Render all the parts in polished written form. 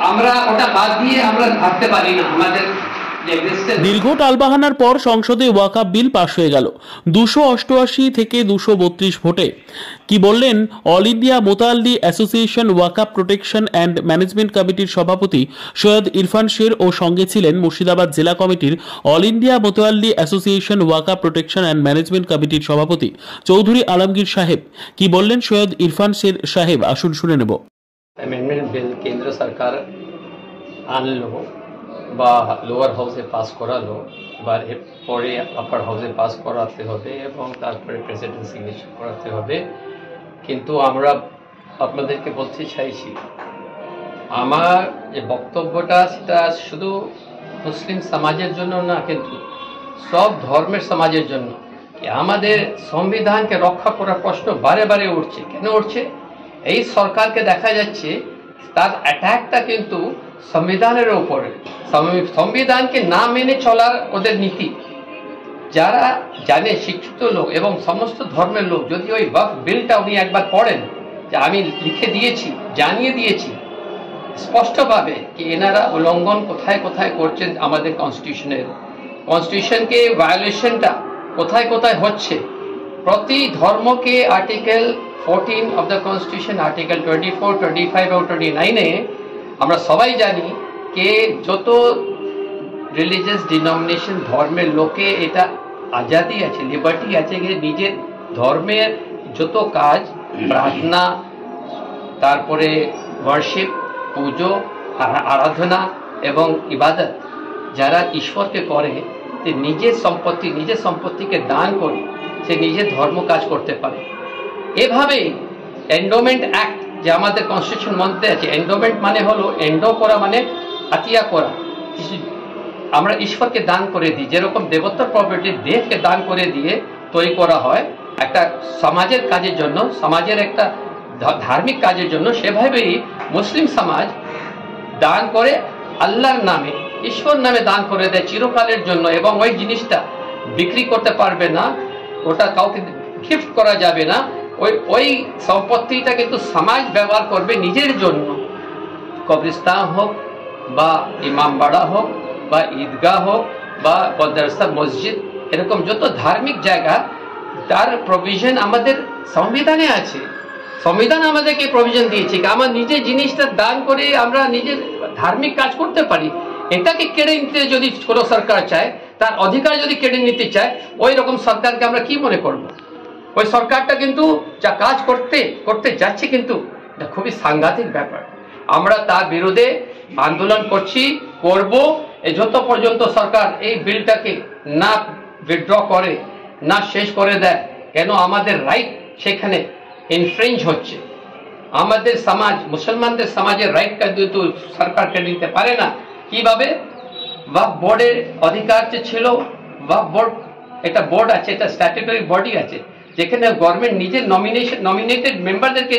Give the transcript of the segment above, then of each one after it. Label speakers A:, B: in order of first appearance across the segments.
A: আমরা ওটা বাদ দিয়ে আমরা ভাবতে পারি না আমাদের।
B: দীর্ঘ টালবাহানার পর সংসদে ওয়াকআপ বিল পাশ হয়ে গেল 288 থেকে 232 ভোটে। কি বললেন all India Mutawalli association Waqf protection and management কমিটির সভাপতি সৈয়দ ইরফান শের ও সঙ্গে ছিলেন মুর্শিদাবাদ জেলা কমিটির all India Mutawalli association Waqf protection and management কমিটির সভাপতি চৌধুরী আলমগীর সাহেব। কি বললেন সৈয়দ ইরফান শের সাহেব, আসুন শুনে নেব।
C: অ্যামেন্ডমেন্ট বিল কেন্দ্র সরকার আনলো বা লোয়ার হাউসে পাস করালো, এবার পরে আপার হাউসে পাস করাতে হবে এবং তারপরে প্রেসিডেন্ট সিগনেচার করাতে হবে। কিন্তু আমরা আপনাদেরকে বলতে চাইছি, আমার যে বক্তব্যটা সেটা শুধু মুসলিম সমাজের জন্য না, কিন্তু সব ধর্মের সমাজের জন্য। আমাদের সংবিধানকে রক্ষা করার প্রশ্ন বারে বারে উঠছে। কেন উঠছে? এই সরকারকে দেখা যাচ্ছে তার অ্যাটাকটা কিন্তু সংবিধানের উপরে, সংবিধানকে না মেনে চলার ওদের নীতি। যারা জানে, শিক্ষিত লোক এবং সমস্ত ধর্মের লোক, যদি ওই ওয়াকফ বিলটা উনি একবার পড়েন, যে আমি লিখে দিয়েছি, জানিয়ে দিয়েছি স্পষ্টভাবে কি এনারা উল্লঙ্ঘন কোথায় কোথায় করছেন আমাদের কনস্টিটিউশনকে ভায়োলেশনটা কোথায় কোথায় হচ্ছে। প্রতি ধর্মকে article 14 of the constitution, article 24, 25 এবং 29-এ আমরা সবাই জানি কে যত রিলিজিয়াস ডিনোমিনেশন ধর্মের লোকে এটা আজাদি আছে, লিবার্টি আছে, নিজের ধর্মের যত কাজ, প্রার্থনা, তারপরে ওয়ার্শিপ, পুজো, আরাধনা এবং ইবাদত যারা ঈশ্বরকে করে, যে নিজের সম্পত্তিকে দান করে সে নিজের ধর্ম কাজ করতে পারে। এভাবেই এন্ডোমেন্ট অ্যাক্ট যে আমাদের কনস্টিটিউশন মধ্যে আছে, এন্ডোমেন্ট মানে হলো এন্ডো করা মানে আতিয়া করা। আমরা ঈশ্বরকে দান করে দিই, যেরকম দেবতার প্রপার্টি দেহকে দান করে দিয়ে তৈরি করা হয় একটা সমাজের কাজের জন্য, সমাজের একটা ধার্মিক কাজের জন্য, সেভাবেই মুসলিম সমাজ দান করে আল্লাহর নামে, ঈশ্বর নামে দান করে দেয় চিরকালের জন্য। এবং ওই জিনিসটা বিক্রি করতে পারবে না, ওটা কাউকে গিফট করা যাবে না। ওই সম্পত্তিটা কিন্তু সমাজ ব্যবহার করবে নিজের জন্য। কবরস্থান হোক বা ইমামবাড়া হোক বা ঈদগাহ হোক বা মাদ্রাসা, মসজিদ, এরকম যত ধার্মিক জায়গা, তার প্রভিশন আমাদের সংবিধানে আছে। সংবিধান আমাদেরকে প্রভিশন দিয়েছে আমার নিজের জিনিসটা দান করে আমরা নিজের ধার্মিক কাজ করতে পারি। এটাকে কেড়ে নিতে যদি কোনো সরকার চায়, তার অধিকার যদি কেড়ে নিতে চায়, ওই রকম সরকারকে আমরা কি মনে করব? ওই সরকারটা কিন্তু যা কাজ করতে যাচ্ছে, কিন্তু এটা খুবই সাংঘাতিক ব্যাপার। আমরা তার বিরুদ্ধে আন্দোলন করব যত পর্যন্ত সরকার এই বিলটাকে না উইথড্র করে, না শেষ করে দেয়। কেন আমাদের রাইট সেখানে ইনফ্রিঞ্জ হচ্ছে। আমাদের সমাজ, মুসলমানদের সমাজের রাইটটা কিন্তু সরকার কেড়ে নিতে পারে না। কিভাবে? ওয়াকফ বোর্ডের অধিকার যে ছিল, ওয়াকফ বোর্ড একটা বোর্ড আছে, এটা স্ট্যাটুটরি বডি আছে, যেখানে গভর্নমেন্ট নিজের নমিনেটেড মেম্বারদেরকে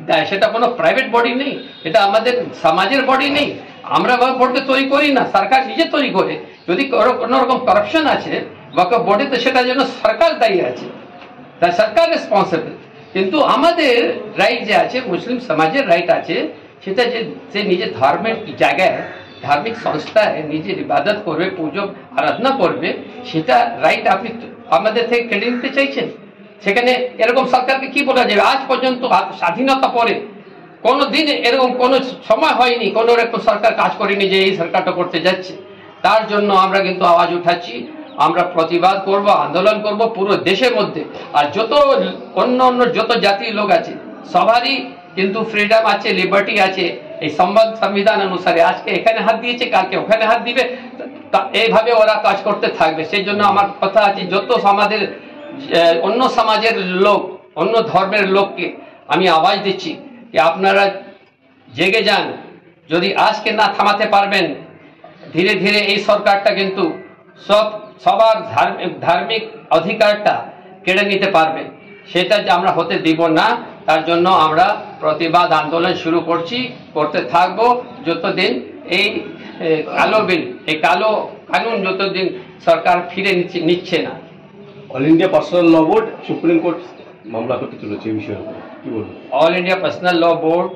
C: দেয়। সেটা কোনো প্রাইভেট বডি নেই, এটা আমাদের সমাজের বডি নেই। আমরা ওয়াকফ বোর্ডকে তৈরি করি না, সরকার নিজে তৈরি করে। যদি কোনো রকম কারাপশন আছে ওয়াকফ বোর্ডে, তো সেটার জন্য সরকার দায়ী আছে, তাই সরকার রেসপন্সিবল। কিন্তু আমাদের রাইট যে আছে, মুসলিম সমাজের রাইট আছে, সেটা যে সে নিজের ধর্মের জায়গায়, ধার্মিক সংস্থায় নিজের ইবাদত করবে, পুজো আরাধনা করবে, সেটা রাইট আপনি আমাদের থেকে কেড়ে নিতে চাইছেন। সেখানে এরকম সরকারকে কি বলা যাবে? আজ পর্যন্ত স্বাধীনতা পরে কোনো দিন এরকম কোনো সময় হয়নি কোনো রকম সরকার কাজ করেনি যে এই সরকারটা করতে যাচ্ছে। তার জন্য আমরা কিন্তু আওয়াজ উঠাচ্ছি, আমরা প্রতিবাদ করব, আন্দোলন করব পুরো দেশের মধ্যে। আর যত অন্য যত জাতির লোক আছে, সবারই কিন্তু ফ্রিডম আছে, লিবার্টি আছে। এই সংবিধান অনুসারে আজকে এখানে হাত দিয়েছে, কালকে ওখানে হাত দিবে, এইভাবে ওরা কাজ করতে থাকবে। সেই জন্য আমার কথা আছে, যত আমাদের অন্য সমাজের লোক, অন্য ধর্মের লোককে আমি আওয়াজ দিচ্ছি যে আপনারা জেগে যান। যদি আজকে না থামাতে পারবেন, ধীরে ধীরে এই সরকারটা কিন্তু সবার ধার্মিক অধিকারটা কেড়ে নিতে পারবে। সেটা যে আমরা হতে দিব না। তার জন্য আমরা প্রতিবাদ আন্দোলন শুরু করতে থাকবো যতদিন এই কালো বিল, এই কালো কানুন যতদিন সরকার ফিরে নিচ্ছে না।
D: অল ইন্ডিয়া পার্সোনাল ল বোর্ড সুপ্রিম কোর্ট মামলা করতে চলেছে এই বিষয়ে কি বলবো?
C: অল ইন্ডিয়া পার্সোনাল ল বোর্ড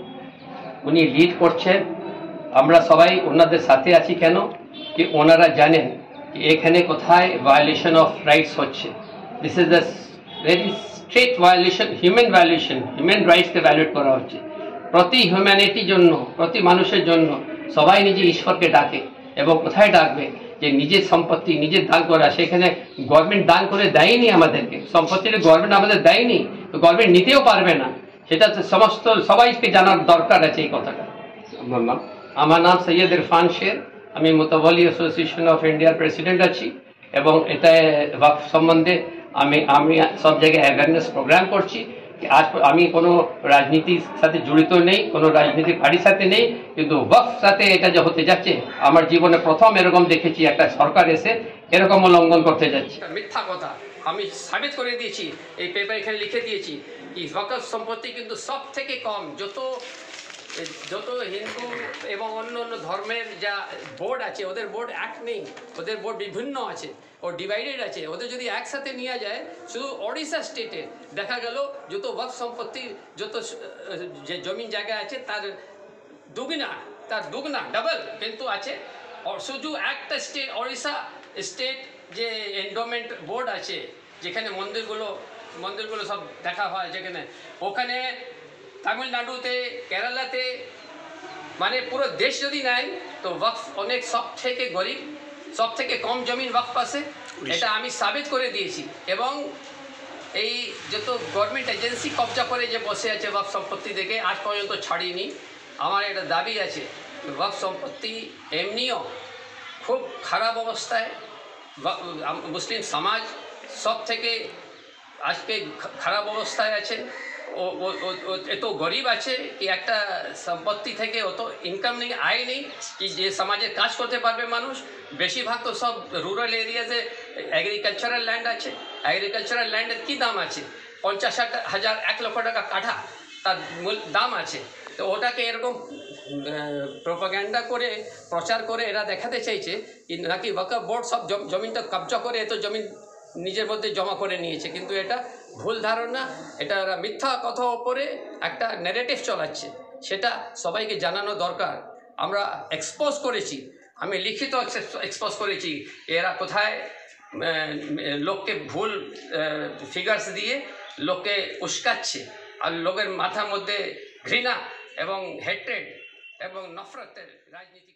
C: উনি লিড করছেন আমরা সবাই ওনাদের সাথে আছি কেন কি ওনারা জানেন কি এখানে কোথায় ভায়োলেশন অফ রাইটস হচ্ছে। This is the very straight violation, human রাইটসকে ভ্যালিউট করা হচ্ছে। প্রতি হিউম্যানিটির জন্য, প্রতি মানুষের জন্য সবাই নিজে ঈশ্বরকে ডাকে এবং কোথায় ডাকবে যে নিজের সম্পত্তি নিজের দান করা। সেখানে গভর্নমেন্ট দান করে দেয়নি আমাদেরকে, সম্পত্তিটা গভর্নমেন্ট আমাদের দেয়নি, তো গভর্নমেন্ট নিতেও পারবে না। সেটা সমস্ত সবাইকে জানার দরকার আছে এই কথাটা।
D: আপনার নাম?
C: আমার নাম সৈয়দ ইরফান শের, আমি মোতাওয়ালি অ্যাসোসিয়েশন অফ ইন্ডিয়ার প্রেসিডেন্ট আছি এবং এটা ওয়াকফ সম্বন্ধে আমি সব জায়গায় অ্যাওয়ারনেস প্রোগ্রাম করছি। আজ আমি কোনো রাজনীতির সাথে জড়িত নেই, কোনো রাজনীতি পার্টির সাথে নেই, কিন্তু ওয়াকফ সাথে এটা যে হতে যাচ্ছে, আমার জীবনে প্রথম এরকম দেখেছি একটা সরকার এসে এরকম লঙ্ঘন করতে যাচ্ছে। মিথ্যা কথা আমি সাবিত করে দিয়েছি, এই পেপার এখানে লিখে দিয়েছি কি ওয়াকফ সম্পত্তি কিন্তু সব থেকে কম, যত হিন্দু এবং অন্য অন্য ধর্মের যা বোর্ড আছে ওদের বোর্ড এক নেই, ওদের বোর্ড বিভিন্ন আছে, ও ডিভাইডেড আছে। ওদের যদি একসাথে নেওয়া যায়, শুধু ওড়িশা স্টেটে দেখা গেল যত ওয়াকফ সম্পত্তির যত যে জমিন জায়গা আছে তার দুগুনা ডাবল কিন্তু আছে। শুধু একটা স্টেট ওড়িশা স্টেট যে এন্ডোমেন্ট বোর্ড আছে যেখানে মন্দিরগুলো সব দেখা হয়, যেখানে ওখানে তামিলনাড়ুতে, কেরালাতে, মানে পুরো দেশ যদি নেয় তো ওয়াকফ অনেক সব থেকে গরিব, সব থেকে কম জমিন ওয়াকফ আছে, এটা আমি সাবিত করে দিয়েছি। এবং এই যত গভর্নমেন্ট এজেন্সি কবজা করে যে বসে আছে ওয়াকফ সম্পত্তি থেকে আজ পর্যন্ত ছাড়িনি। আমার একটা দাবি আছে, ওয়াকফ সম্পত্তি এমনিও খুব খারাপ অবস্থায়, মুসলিম সমাজ সব থেকে আজকে খারাপ অবস্থায় আছেন। এত গরিব আছে কি একটা সম্পত্তি থেকে অত ইনকাম নেই, আয় নেই কি যে সমাজে কাজ করতে পারবে মানুষ। বেশিরভাগ তো সব রুরাল এরিয়াতে এগ্রিকালচারাল ল্যান্ড আছে। এগ্রিকালচারাল ল্যান্ডের কী দাম আছে? 50,000 1 লক্ষ টাকা কাঠা তার দাম আছে। তো ওটাকে এরকম প্রোপাগ্যান্ডা করে প্রচার করে এরা দেখাতে চাইছে কি নাকি ওয়াকফ বোর্ড সব জমিনটা কবজা করে এত জমিন নিজের মধ্যে জমা করে নিয়েছে, কিন্তু এটা ভুল ধারণা। এটা মিথ্যা কথা ওপরে একটা ন্যারেটিভ চলাচ্ছে, সেটা সবাইকে জানানো দরকার। আমরা এক্সপোজ করেছি, আমি লিখিত এক্সপোজ করেছি এরা কোথায় লোককে ভুল ফিগার্স দিয়ে লোককে উস্কাচ্ছে আর লোকের মাথার মধ্যে ঘৃণা এবং হেট্রেড এবং নফরতের রাজনীতি।